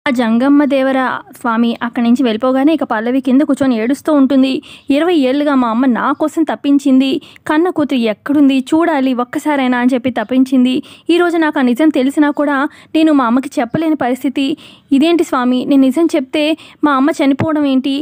ఆ జంగమ్మ దేవర స్వామి అక్కడి నుంచి వెళ్ళిపోగానే ఇక పల్లవి కింద కూర్చొని ఏడుస్తూ ఉంటుంది. 20 ఏళ్ళుగా మా అమ్మ నా కోసం తప్పించింది, కన్న కూతురు ఎక్కడుంది చూడాలి ఒక్కసారైనా అని చెప్పి తప్పించింది. ఈరోజు నాకు ఆ నిజం తెలిసినా కూడా నేను మా అమ్మకి చెప్పలేని పరిస్థితి. ఇదేంటి స్వామి, నేను నిజం చెప్తే మా అమ్మ చనిపోవడం ఏంటి?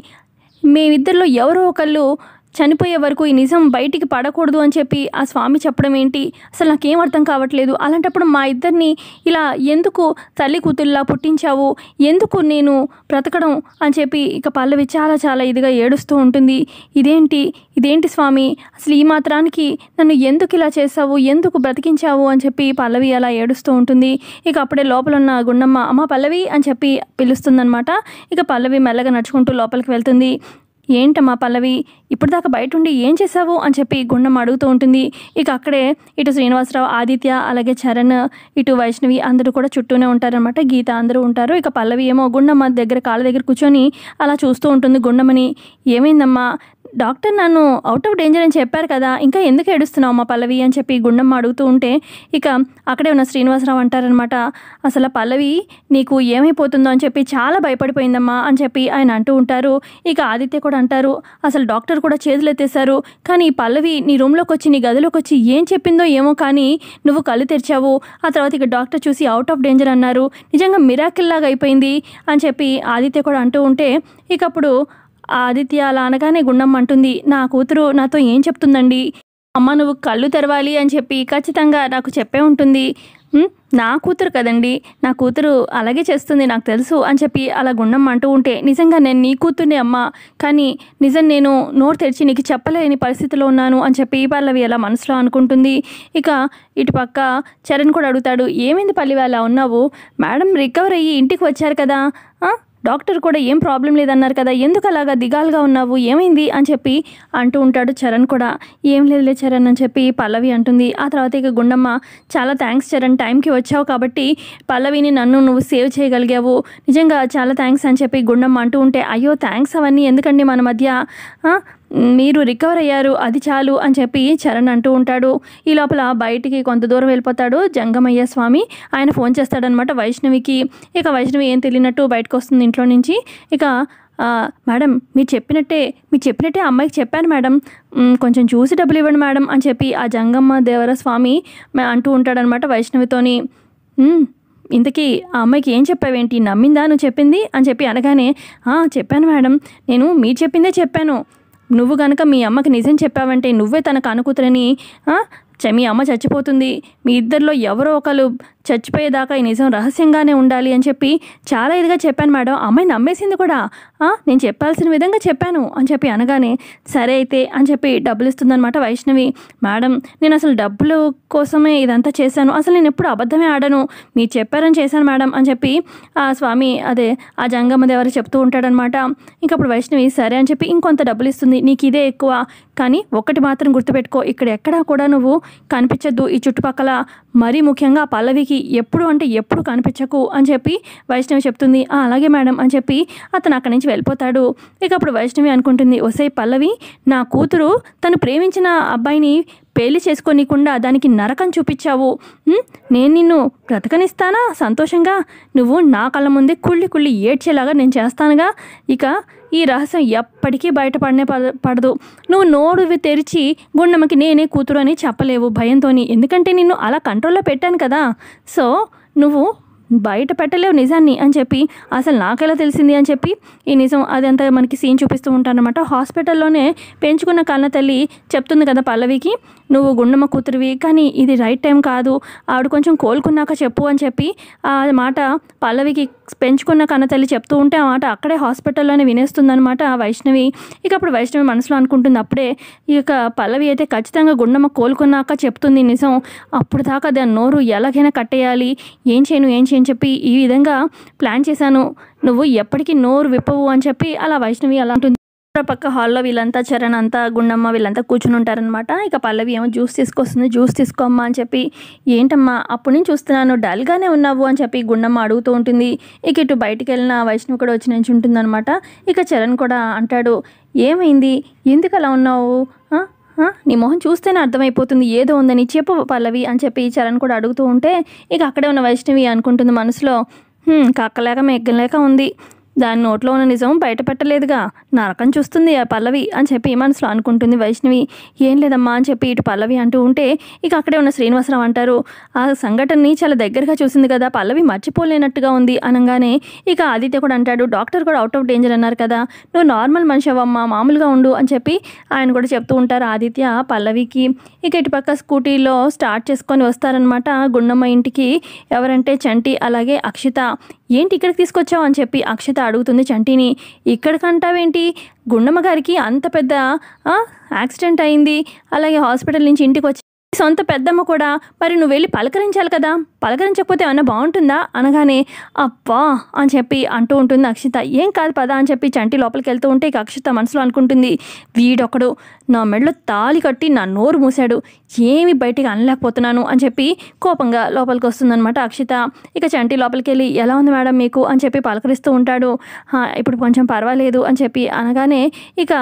మేమిద్దరిలో ఎవరో ఒకళ్ళు చనిపోయే వరకు ఈ నిజం బయటికి పడకూడదు అని చెప్పి ఆ స్వామి చెప్పడం ఏంటి? అసలు నాకేం అర్థం కావట్లేదు. అలాంటప్పుడు మా ఇద్దరిని ఇలా ఎందుకు తల్లి కూతుర్లా పుట్టించావు, ఎందుకు నేను బ్రతకడం అని చెప్పి ఇక పల్లవి చాలా చాలా ఇదిగా ఏడుస్తూ ఉంటుంది. ఇదేంటి స్వామి, అసలు ఈ మాత్రానికి నన్ను ఎందుకు ఇలా చేసావు, ఎందుకు బ్రతికించావు అని చెప్పి పల్లవి అలా ఏడుస్తూ ఉంటుంది. ఇక అప్పుడే లోపల ఉన్న గుండమ్మ అమ్మ పల్లవి అని చెప్పి పిలుస్తుందనమాట. ఇక పల్లవి మెల్లగా నడుచుకుంటూ లోపలికి వెళ్తుంది. ఏంటమ్మా పల్లవి, ఇప్పటిదాకా బయట ఉండి ఏం చేసావు అని చెప్పి గుండమ్మ అడుగుతూ ఉంటుంది. ఇక అక్కడే ఇటు శ్రీనివాసరావు, ఆదిత్య, అలాగే చరణ్, ఇటు వైష్ణవి అందరూ కూడా చుట్టూనే ఉంటారనమాట. గీత అందరూ ఉంటారు. ఇక పల్లవి ఏమో గుండమ్మ దగ్గర కాళ్ళ దగ్గర కూర్చొని అలా చూస్తూ ఉంటుంది గుండమ్మని. ఏమైందమ్మా, డాక్టర్ నన్ను అవుట్ ఆఫ్ డేంజర్ అని చెప్పారు కదా, ఇంకా ఎందుకు ఏడుస్తున్నావు అమ్మా పల్లవి అని చెప్పి గుండమ్మ అడుగుతూ ఉంటే ఇక అక్కడే ఉన్న శ్రీనివాసరావు అంటారనమాట, అసలు పల్లవి నీకు ఏమైపోతుందో అని చెప్పి చాలా భయపడిపోయిందమ్మా అని చెప్పి ఆయన అంటూ ఉంటారు. ఇక ఆదిత్య కూడా అంటారు, అసలు డాక్టర్ కూడా చేతులు ఎత్తేశారు, కానీ పల్లవి నీ రూమ్లోకి వచ్చి నీ గదిలోకి వచ్చి ఏం చెప్పిందో ఏమో కానీ నువ్వు కళ్ళు తెరిచావు. ఆ తర్వాత ఇక డాక్టర్ చూసి అవుట్ ఆఫ్ డేంజర్ అన్నారు, నిజంగా మిరాకిల్ లాగా అయిపోయింది అని చెప్పి ఆదిత్య కూడా అంటూ ఉంటే ఇక అప్పుడు ఆదిత్య అలా అనగానే గుండమ్మ అంటుంది, నా కూతురు నాతో ఏం చెప్తుందండి, అమ్మ నువ్వు కళ్ళు తెరవాలి అని చెప్పి ఖచ్చితంగా నాకు చెప్పే ఉంటుంది. నా కూతురు కదండి, నా కూతురు అలాగే చేస్తుంది నాకు తెలుసు అని చెప్పి అలా గుండమ్మ అంటూ ఉంటే నిజంగా నేను నీ కూతుర్నే అమ్మ, కానీ నిజం నేను నోరు తెరిచి నీకు చెప్పలేని పరిస్థితిలో ఉన్నాను అని చెప్పి పల్లవి అలా మనసులో అనుకుంటుంది. ఇక ఇటుపక్క చరణ్ కూడా అడుగుతాడు, ఏమైంది పల్లవి అలా ఉన్నావు, మేడం రికవర్ అయ్యి ఇంటికి వచ్చారు కదా, డాక్టర్ కూడా ఏం ప్రాబ్లం లేదన్నారు కదా, ఎందుకు అలాగా దిగాలుగా ఉన్నావు, ఏమైంది అని చెప్పి అంటూ ఉంటాడు చరణ్ కూడా. ఏం లేదులే చరణ్ అని చెప్పి పల్లవి అంటుంది. ఆ తర్వాత ఇక గుండమ్మ, చాలా థ్యాంక్స్ చరణ్, టైంకి వచ్చావు కాబట్టి పల్లవిని నన్ను నువ్వు సేవ్ చేయగలిగావు, నిజంగా చాలా థ్యాంక్స్ అని చెప్పి గుండమ్మ అంటూ ఉంటే, అయ్యో థ్యాంక్స్ అవన్నీ ఎందుకండి మన మధ్య, మీరు రికవర్ అయ్యారు అది చాలు అని చెప్పి చరణ్ అంటూ ఉంటాడు. ఈ లోపల బయటికి కొంత దూరం వెళ్ళిపోతాడు జంగమయ్య స్వామి. ఆయన ఫోన్ చేస్తాడనమాట వైష్ణవికి. ఇక వైష్ణవి ఏం తెలియనట్టు బయటకు వస్తుంది ఇంట్లో నుంచి. ఇక మేడం మీరు చెప్పినట్టే అమ్మాయికి చెప్పాను మేడం, కొంచెం చూసి డబ్బులు ఇవ్వండి మేడం అని చెప్పి ఆ జంగమ్మ దేవర స్వామి అంటూ ఉంటాడనమాట వైష్ణవితోని. ఇంతకీ ఆ అమ్మాయికి ఏం చెప్పావేంటి, నమ్మిందా నువ్వు చెప్పింది అని చెప్పి అనగానే, చెప్పాను మేడం, నేను మీరు చెప్పిందే చెప్పాను, నువ్వు కనుక మీ అమ్మకి నిజం చెప్పావంటే నువ్వే తనకు అనుకుతురని, మీ అమ్మ చచ్చిపోతుంది, మీ ఇద్దరిలో ఎవరో ఒకరు చచ్చిపోయేదాకా ఈ నిజం రహస్యంగానే ఉండాలి అని చెప్పి చాలా ఇదిగా చెప్పాను మేడం, అమ్మాయి నమ్మేసింది కూడా, నేను చెప్పాల్సిన విధంగా చెప్పాను అని చెప్పి అనగానే, సరే అయితే అని చెప్పి డబ్బులు ఇస్తుందన్నమాట వైష్ణవి. మేడం నేను అసలు డబ్బులు కోసమే ఇదంతా చేశాను, అసలు నేను ఎప్పుడు అబద్ధమే ఆడను, మీరు చెప్పారని చేశాను మేడం అని చెప్పి ఆ స్వామి అదే ఆ జంగమ్మ దేవర చెప్తూ ఉంటాడనమాట. ఇంకప్పుడు వైష్ణవి సరే అని చెప్పి ఇంకొంత డబ్బులు ఇస్తుంది, నీకు ఇదే ఎక్కువ, కానీ ఒక్కటి మాత్రం గుర్తుపెట్టుకో, ఇక్కడ ఎక్కడా కూడా నువ్వు కనిపించద్దు ఈ చుట్టుపక్కల, మరీ ముఖ్యంగా పల్లవికి ఎప్పుడు కనిపించకు అని చెప్పి వైష్ణవి చెప్తుంది. అలాగే మేడం అని చెప్పి అతను అక్కడి నుంచి వెళ్ళిపోతాడు. ఇక అప్పుడు వైష్ణవి అనుకుంటుంది, ఒసై పల్లవి, నా కూతురు తను ప్రేమించిన అబ్బాయిని పెళ్లి చేసుకోనీకుండా దానికి నరకం చూపించావు, నేను నిన్ను బ్రతకనిస్తానా సంతోషంగా, నువ్వు నా కళ్ళ ముందే కుళ్ళి ఏడ్చేలాగా నేను చేస్తానుగా, ఇక ఈ రహస్యం ఎప్పటికీ బయటపడనే పడదు, నువ్వు నోరు తెరిచి గుండమ్మకి నేనే కూతురు అని చెప్పలేవు భయంతోని, ఎందుకంటే నిన్ను అలా కంట్రోల్లో పెట్టాను కదా, సో నువ్వు బయట పెట్టలేవు నిజాన్ని అని చెప్పి, అసలు నాకెలా తెలిసింది అని చెప్పి ఈ నిజం అదంతా మనకి సీన్ చూపిస్తూ ఉంటారనమాట. హాస్పిటల్లోనే పెంచుకున్న కన్న తల్లి చెప్తుంది కదా పల్లవికి, నువ్వు గుండమ్మ కూతురువి, కానీ ఇది రైట్ టైం కాదు, ఆవిడ కొంచెం కోలుకున్నాక చెప్పు అని చెప్పి ఆ మాట పల్లవికి పెంచుకున్న కన్న తల్లి చెప్తూ ఉంటే ఆ మాట అక్కడే హాస్పిటల్లోనే వినేస్తుందనమాట వైష్ణవి. ఇక అప్పుడు వైష్ణవి మనసులో అనుకుంటుంది, అప్పుడే ఇక పల్లవి అయితే ఖచ్చితంగా గుండమ్మ కోలుకున్నాక చెప్తుంది నిజం, అప్పుడు దాకా దాని నోరు ఎలాగైనా కట్టేయాలి, ఏం చేయను చెప్పి ఈ విధంగా ప్లాన్ చేశాను, నువ్వు ఎప్పటికీ నోరు విప్పవు అని చెప్పి అలా వైష్ణవి అలా ఉంటుంది. పక్క హాల్లో వీళ్ళంతా చరణ్ అంతా గుండమ్మ వీళ్ళంతా కూర్చుని ఉంటారనమాట. ఇక పల్లవి ఏమో జ్యూస్ తీసుకొస్తుంది, జ్యూస్ తీసుకోమ్మా అని చెప్పి, ఏంటమ్మా అప్పుడు నుంచి చూస్తున్నాను డల్గానే ఉన్నావు అని చెప్పి గుండమ్మ అడుగుతూ ఉంటుంది. ఇక ఇటు బయటికి వెళ్ళిన వైష్ణవి కూడా వచ్చి నుంచి ఉంటుందన్నమాట. ఇక చరణ్ కూడా అంటాడు, ఏమైంది, ఎందుకు అలా ఉన్నావు, నీ మొహం చూస్తేనే అర్థమైపోతుంది ఏదో ఉందని, చెప్పు పల్లవి అని చెప్పి చరణ్ కూడా అడుగుతూ ఉంటే ఇక అక్కడే ఉన్న వైష్ణవి అనుకుంటుంది మనసులో, కక్కలేక మెగ్గలేక ఉంది. దాని నోట్లో ఉన్న నిజం బయట పెట్టలేదుగా. నరకం చూస్తుంది ఆ పల్లవి అని చెప్పి మనసులో అనుకుంటుంది వైష్ణవి. ఏం లేదమ్మా అని చెప్పి ఇటు పల్లవి అంటూ ఉంటే ఇక అక్కడే ఉన్న శ్రీనివాసరావు అంటారు, ఆ సంఘటనని చాలా దగ్గరగా చూసింది కదా, పల్లవి మర్చిపోలేనట్టుగా ఉంది అనగానే ఇక ఆదిత్య కూడా అంటాడు, డాక్టర్ కూడా అవుట్ ఆఫ్ డేంజర్ అన్నారు కదా, నువ్వు నార్మల్ మనిషి అవ్వమ్మా, మామూలుగా ఉండు అని చెప్పి ఆయన కూడా చెప్తూ ఉంటారు ఆదిత్య పల్లవికి. ఇక ఇటుపక్క స్కూటీలో స్టార్ట్ చేసుకొని వస్తారనమాట గుండమ్మ ఇంటికి. ఎవరంటే చంటి అలాగే అక్షిత. ఏంటి ఇక్కడికి తీసుకొచ్చావు అని చెప్పి అక్షిత అడుగుతుంది చంటిని. ఇక్కడికంటావేంటి, గుండమ్మ గారికి అంత పెద్ద యాక్సిడెంట్ అయింది, అలాగే హాస్పిటల్ నుంచి ఇంటికి వచ్చి సొంత పెద్దమ్మ కూడా, మరి నువ్వు వెళ్ళి పలకరించాలి కదా, పలకరించకపోతే ఏమన్నా బాగుంటుందా అనగానే అబ్బా అని చెప్పి అంటూ ఉంటుంది అక్షిత. ఏం కాదు పదా అని చెప్పి చంటి లోపలికి వెళ్తూ ఉంటే ఇక అక్షిత మనసులో అనుకుంటుంది, వీడొకడు నా మెడలో తాళి కట్టి నా నోరు మూసాడు, ఏమి బయటికి అనలేకపోతున్నాను అని చెప్పి కోపంగా లోపలికి వస్తుందన్నమాట అక్షిత. ఇక చంటి లోపలికి వెళ్ళి ఎలా ఉంది మేడం మీకు అని చెప్పి పలకరిస్తూ ఉంటాడు. ఇప్పుడు కొంచెం పర్వాలేదు అని చెప్పి అనగానే ఇక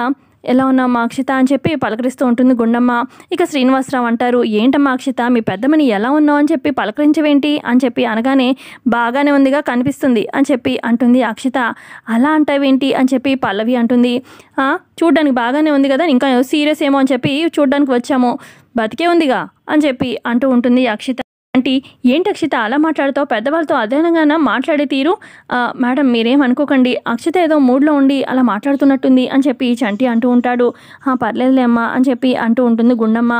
ఎలా ఉన్నామ్మా అక్షిత అని చెప్పి పలకరిస్తూ ఉంటుంది గుండమ్మ. ఇక శ్రీనివాసరావు అంటారు, ఏంటమ్మా అక్షిత మీ పెద్దమ్మని ఎలా ఉన్నావు అని చెప్పి పలకరించవేంటి అని చెప్పి అనగానే బాగానే ఉందిగా కనిపిస్తుంది అని చెప్పి అంటుంది అక్షిత. అలా అంటావేంటి అని చెప్పి పల్లవి అంటుంది. చూడ్డానికి బాగానే ఉంది కదా, ఇంకా సీరియస్ ఏమో అని చెప్పి చూడ్డానికి వచ్చాము, బతికే ఉందిగా అని చెప్పి అంటూ ఉంటుంది అక్షిత. అంటే ఏంటి అక్షిత అలా మాట్లాడుతావు, పెద్దవాళ్ళతో అదేనంగా మాట్లాడే తీరు. మేడం మీరేం అనుకోకండి, అక్షిత ఏదో మూడ్లో ఉండి అలా మాట్లాడుతున్నట్టుంది అని చెప్పి చంటి అంటూ ఉంటాడు. పర్లేదులే అమ్మా అని చెప్పి అంటూ ఉంటుంది గుండమ్మ.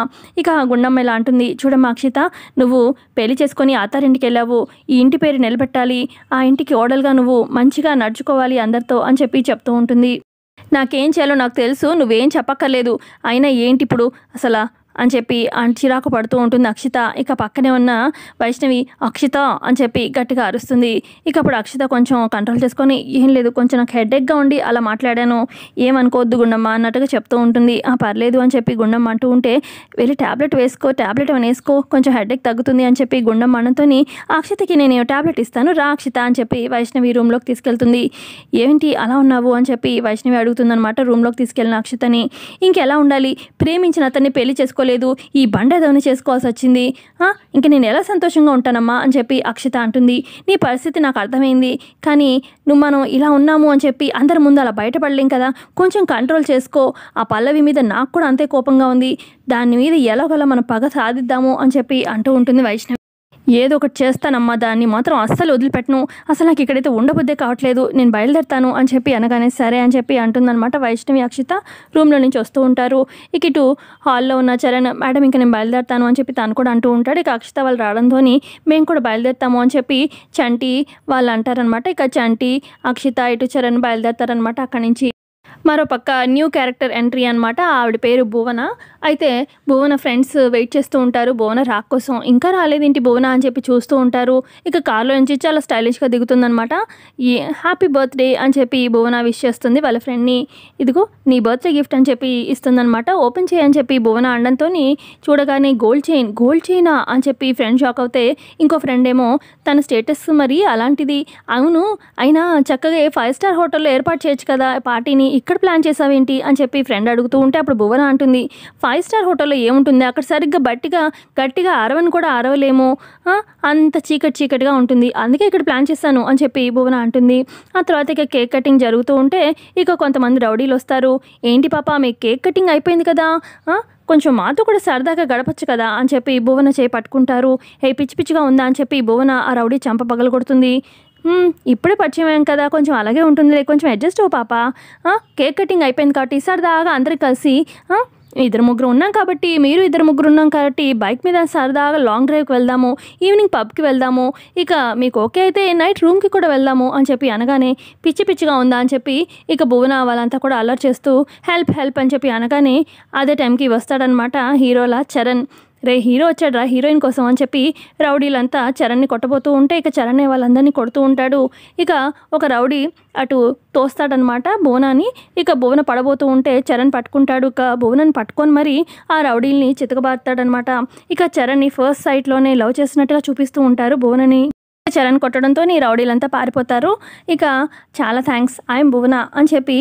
ఇక గుండమ్మ ఇలా అంటుంది, చూడమ్మా అక్షిత, నువ్వు పెళ్లి చేసుకొని అత్తారింటికి వెళ్ళావు, ఈ ఇంటి పేరు నిలబెట్టాలి, ఆ ఇంటికి ఓడలుగా నువ్వు మంచిగా నడుచుకోవాలి అందరితో అని చెప్పి చెప్తూ ఉంటుంది. నాకేం చేయాలో నాకు తెలుసు, నువ్వేం చెప్పక్కర్లేదు, అయినా ఏంటి ఇప్పుడు అసలు అని చెప్పి చిరాకు పడుతూ ఉంటుంది అక్షిత. ఇక పక్కనే ఉన్న వైష్ణవి అక్షిత అని చెప్పి గట్టిగా అరుస్తుంది. ఇక అప్పుడు అక్షిత కొంచెం కంట్రోల్ చేసుకొని, ఏం లేదు కొంచెం నాకు హెడేక్గా ఉండి అలా మాట్లాడాను, ఏమనుకోవద్దు గుండమ్మ అన్నట్టుగా చెప్తూ ఉంటుంది. పర్లేదు అని చెప్పి గుండమ్మ అంటూ ఉంటే, వెళ్ళి ట్యాబ్లెట్ వేసుకో, ట్యాబ్లెట్ ఏమైనా వేసుకో, కొంచెం హెడేక్ తగ్గుతుంది అని చెప్పి గుండమ్మ అనతో అక్షితకి నేను ట్యాబ్లెట్ ఇస్తాను రా అక్షిత అని చెప్పి వైష్ణవి రూమ్లోకి తీసుకెళ్తుంది. ఏంటి అలా ఉన్నావు అని చెప్పి వైష్ణవి అడుగుతుందనమాట రూమ్లోకి తీసుకెళ్ళిన అక్షితని. ఇంకెలా ఉండాలి, ప్రేమించిన అతన్ని పెళ్లి చేసుకోలేదు, ఈ బండేదోని చేసుకోవాల్సి వచ్చింది, ఇంక నేను ఎలా సంతోషంగా ఉంటానమ్మా అని చెప్పి అక్షిత అంటుంది. నీ పరిస్థితి నాకు అర్థమైంది, కానీ మనం ఇలా ఉన్నాము అని చెప్పి అందరి ముందు అలా బయటపడలేం కదా, కొంచెం కంట్రోల్ చేసుకో, ఆ పల్లవి మీద నాకు కూడా అంతే కోపంగా ఉంది, దాని మీద ఎలాగోలా మనం పగ సాధిద్దాము అని చెప్పి అంటూ ఉంటుంది వైష్ణవి. ఏదో ఒకటి చేస్తానమ్మా, దాన్ని మాత్రం అస్సలు వదిలిపెట్టను, అసలు నాకు ఇక్కడైతే ఉండబుద్దే కావట్లేదు, నేను బయలుదేరుతాను అని చెప్పి అనగానే సరే అని చెప్పి అంటుందన్నమాట వైష్ణవి. అక్షిత రూమ్లో నుంచి వస్తూ ఉంటారు. ఇక ఇటు హాల్లో ఉన్న చరణ్, మేడం ఇంకా నేను బయలుదేరుతాను అని చెప్పి తను కూడా అంటూ ఉంటాడు. ఇక అక్షిత వాళ్ళు రావడంతో మేము కూడా బయలుదేరుతాము అని చెప్పి చంటి వాళ్ళు అంటారనమాట. ఇక చంటి అక్షిత ఇటు చరణ్ బయలుదేరుతారనమాట అక్కడి నుంచి. మరోపక్క న్యూ క్యారెక్టర్ ఎంట్రీ అనమాట, ఆవిడ పేరు భువన. అయితే భువన ఫ్రెండ్స్ వెయిట్ చేస్తూ ఉంటారు భువన రాక్ కోసం. ఇంకా రాలేదేంటి భువన అని చెప్పి చూస్తూ ఉంటారు. ఇక కార్లో నుంచి చాలా స్టైలిష్గా దిగుతుందనమాట. ఈ హ్యాపీ బర్త్డే అని చెప్పి భువన విష్ చేస్తుంది వాళ్ళ ఫ్రెండ్ని. ఇదిగో నీ బర్త్డే గిఫ్ట్ అని చెప్పి ఇస్తుందనమాట. ఓపెన్ చేయని చెప్పి భువన అనడంతో చూడగానే గోల్డ్ చైనా అని చెప్పి ఫ్రెండ్ షాక్ అవుతే, ఇంకో ఫ్రెండ్ ఏమో తన స్టేటస్ మరి అలాంటిది, అవును అయినా చక్కగా 5 స్టార్ హోటల్లో ఏర్పాటు చేయొచ్చు కదా పార్టీని, ఇక్కడ ప్లాన్ చేసావేంటి అని చెప్పి ఫ్రెండ్ అడుగుతూ ఉంటే అప్పుడు భువన అంటుంది, 5 స్టార్ హోటల్లో ఏముంటుంది, అక్కడ సరిగ్గా గట్టిగా అరవని కూడా అరవలేము, అంత చీకటిగా ఉంటుంది, అందుకే ఇక్కడ ప్లాన్ చేశాను అని చెప్పి భువన అంటుంది. ఆ తర్వాత ఇక కేక్ కటింగ్ జరుగుతూ ఉంటే ఇక కొంతమంది రౌడీలు వస్తారు. ఏంటి పాప మీ కేక్ కటింగ్ అయిపోయింది కదా, కొంచెం మాతో కూడా సరదాగా గడపచ్చు కదా అని చెప్పి భువన చేయి పట్టుకుంటారు. పిచ్చిగా ఉందా అని చెప్పి భువన ఆ రౌడీ చంప పగలు కొడుతుంది. ఇప్పుడే పరిచయం కదా, కొంచెం అలాగే ఉంటుంది, కొంచెం అడ్జస్ట్ అవ్వు పాప, కేక్ కటింగ్ అయిపోయింది కాబట్టి సరదాగా అందరికి కలిసి 2-3 ఉన్నాం కాబట్టి, మీరు 2-3 ఉన్నాం కాబట్టి బైక్ మీద సరదాగా లాంగ్ డ్రైవ్కి వెళ్దాము, ఈవినింగ్ పబ్కి వెళ్దాము, ఇక మీకు ఓకే అయితే నైట్ రూమ్కి కూడా వెళ్దాము అని చెప్పి అనగానే పిచ్చిగా ఉందా అని చెప్పి ఇక భువన వాళ్ళంతా కూడా అలర్ట్ చేస్తూ హెల్ప్ అని చెప్పి అనగానే అదే టైంకి వస్తాడనమాట హీరోలా చరణ్. రే హీరో వచ్చాడు రా హీరోయిన్ కోసం అని చెప్పి రౌడీలంతా చరణ్ని కొట్టబోతూ ఉంటే ఇక చరణ్ వాళ్ళందరినీ కొడుతూ ఉంటాడు. ఇక ఒక రౌడీ అటు తోస్తాడనమాట భువనాన్ని. ఇక భువన పడబోతూ ఉంటే చరణ్ పట్టుకుంటాడు. ఇక భువనని పట్టుకొని మరి ఆ రౌడీల్ని చితకబారుతాడనమాట. ఇక చరణ్ని ఫస్ట్ సైట్లోనే లవ్ చేసినట్టుగా చూపిస్తూ ఉంటారు భువనని. చరణ్ కొట్టడంతో ఈ రౌడీలంతా పారిపోతారు. ఇక చాలా థ్యాంక్స్ ఐఎమ్ భువన అని చెప్పి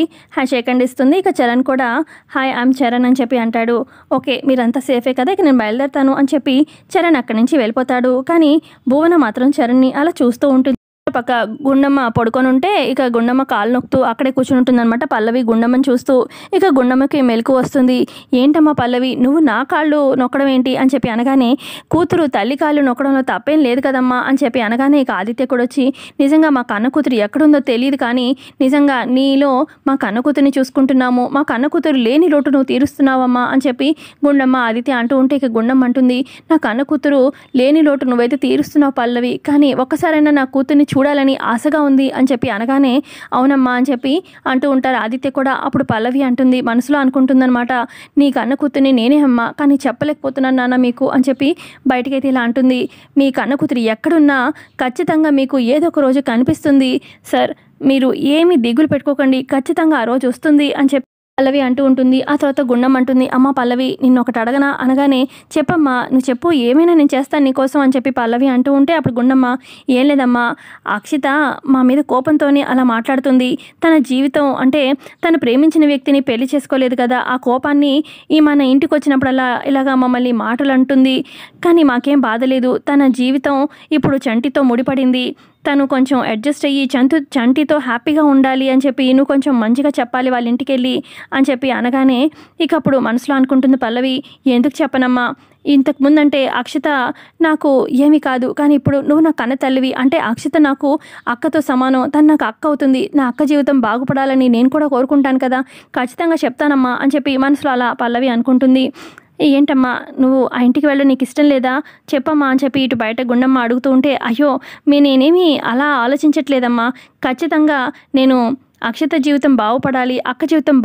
షేక్ హ్యాండ్ ఇస్తుంది. ఇక చరణ్ కూడా హాయ్ ఐఎమ్ చరణ్ అని చెప్పి అంటాడు. ఓకే మీరంతా సేఫే కదా, ఇక నేను బయలుదేరుతాను అని చెప్పి చరణ్ అక్కడి నుంచి వెళ్ళిపోతాడు. కానీ భువన మాత్రం చరణ్ని అలా చూస్తూ ఉంటుంది. పక్క గుండమ్మ పడుకొని ఉంటే ఇక గుండమ్మ కాలు నొక్కుతూ అక్కడే కూర్చుని ఉంటుందన్నమాట పల్లవి గుండమ్మని చూస్తూ. ఇక గుండమ్మకి మెలకు వస్తుంది. ఏంటమ్మా పల్లవి, నువ్వు నా కాళ్ళు నొక్కడం ఏంటి అని చెప్పి అనగానే, కూతురు తల్లి కాళ్ళు నొక్కడంలో తప్పేం లేదు కదమ్మా అని చెప్పి అనగానే ఇక ఆదిత్య కూడా వచ్చి, నిజంగా మా కన్న కూతురు ఎక్కడుందో తెలియదు, కానీ నిజంగా నీలో మా కన్న కూతురిని చూసుకుంటున్నాము, మా కన్న కూతురు లేని లోటు నువ్వు తీరుస్తున్నావమ్మా అని చెప్పి గుండమ్మ ఆదిత్య అంటూ ఉంటే ఇక గుండమ్మ అంటుంది, నా కన్న కూతురు లేని లోటు నువ్వైతే తీరుస్తున్నావు పల్లవి, కానీ ఒక్కసారైనా నా కూతుర్ని చూడాలని ఆశగా ఉంది అని చెప్పి అనగానే, అవునమ్మా అని చెప్పి అంటూ ఉంటారు ఆదిత్య కూడా. అప్పుడు పల్లవి అంటుంది, మనసులో అనుకుంటుందన్నమాట, నీ కన్న కూతుర్ని నేనే అమ్మా, కానీ చెప్పలేకపోతున్నాను నాన్న మీకు అని చెప్పి బయటకైతే ఇలా అంటుంది. మీ కన్న కూతురు ఎక్కడున్నా ఖచ్చితంగా మీకు ఏదో ఒక రోజు కనిపిస్తుంది సార్, మీరు ఏమీ దిగులు పెట్టుకోకండి, ఖచ్చితంగా ఆ రోజు వస్తుంది అని చెప్పి పల్లవి అంటూ ఉంటుంది. ఆ తర్వాత గుండమ్మ అంటుంది, అమ్మ పల్లవి నిన్ను ఒకటి అడగనా అనగానే, చెప్పమ్మా నువ్వు చెప్పు, ఏమైనా నేను చేస్తాను నీకోసం అని చెప్పి పల్లవి అంటూ ఉంటే అప్పుడు గుండమ్మ, ఏం లేదమ్మా, అక్షిత మా మీద కోపంతోనే అలా మాట్లాడుతుంది, తన జీవితం అంటే తను ప్రేమించిన వ్యక్తిని పెళ్లి చేసుకోలేదు కదా, ఆ కోపాన్ని ఈ మన ఇంటికి వచ్చినప్పుడల్లా ఇలాగా మమ్మల్ని మాటలు అంటుంది, కానీ మాకేం బాధ లేదు, తన జీవితం ఇప్పుడు చంటితో ముడిపడింది, తను కొంచెం అడ్జస్ట్ అయ్యి చంటితో హ్యాపీగా ఉండాలి అని చెప్పి నువ్వు కొంచెం మంచిగా చెప్పాలి వాళ్ళ ఇంటికి వెళ్ళి అని చెప్పి అనగానే, ఇక అప్పుడు మనసులో అనుకుంటుంది పల్లవి, ఎందుకు చెప్పనమ్మా, ఇంతకుముందంటే అక్షిత నాకు ఏమీ కాదు, కానీ ఇప్పుడు నువ్వు నా కన్న తల్లివి, అంటే అక్షిత నాకు అక్కతో సమానం, తను నాకు అక్క అవుతుంది, నా అక్క జీవితం బాగుపడాలని నేను కూడా కోరుకుంటాను కదా, ఖచ్చితంగా చెప్తానమ్మా అని చెప్పి మనసులో అలా పల్లవి అనుకుంటుంది. ఏంటమ్మా నువ్వు ఆ ఇంటికి వెళ్ళ నీకు ఇష్టం లేదా, చెప్పమ్మా అని చెప్పి ఇటు బయట గుండమ్మ అడుగుతూ ఉంటే, అయ్యో నేనేమీ అలా ఆలోచించట్లేదమ్మా, ఖచ్చితంగా నేను అక్షత జీవితం బాగుపడాలి, అక్క జీవితం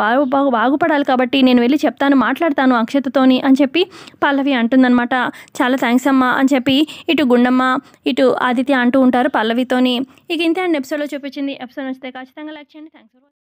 బాగుపడాలి కాబట్టి నేను వెళ్ళి చెప్తాను, మాట్లాడతాను అక్షతతోని అని చెప్పి పల్లవి అంటుందన్నమాట. చాలా థ్యాంక్స్ అమ్మా అని చెప్పి ఇటు గుండమ్మ ఇటు ఆదిత్య అంటూ ఉంటారు పల్లవితోని. ఇక ఇంతే అండి ఎపిసోడ్లో చూపించింది. ఎపిసోడ్ నచ్చితే ఖచ్చితంగా లైక్ చేయండి. Thanks for watching.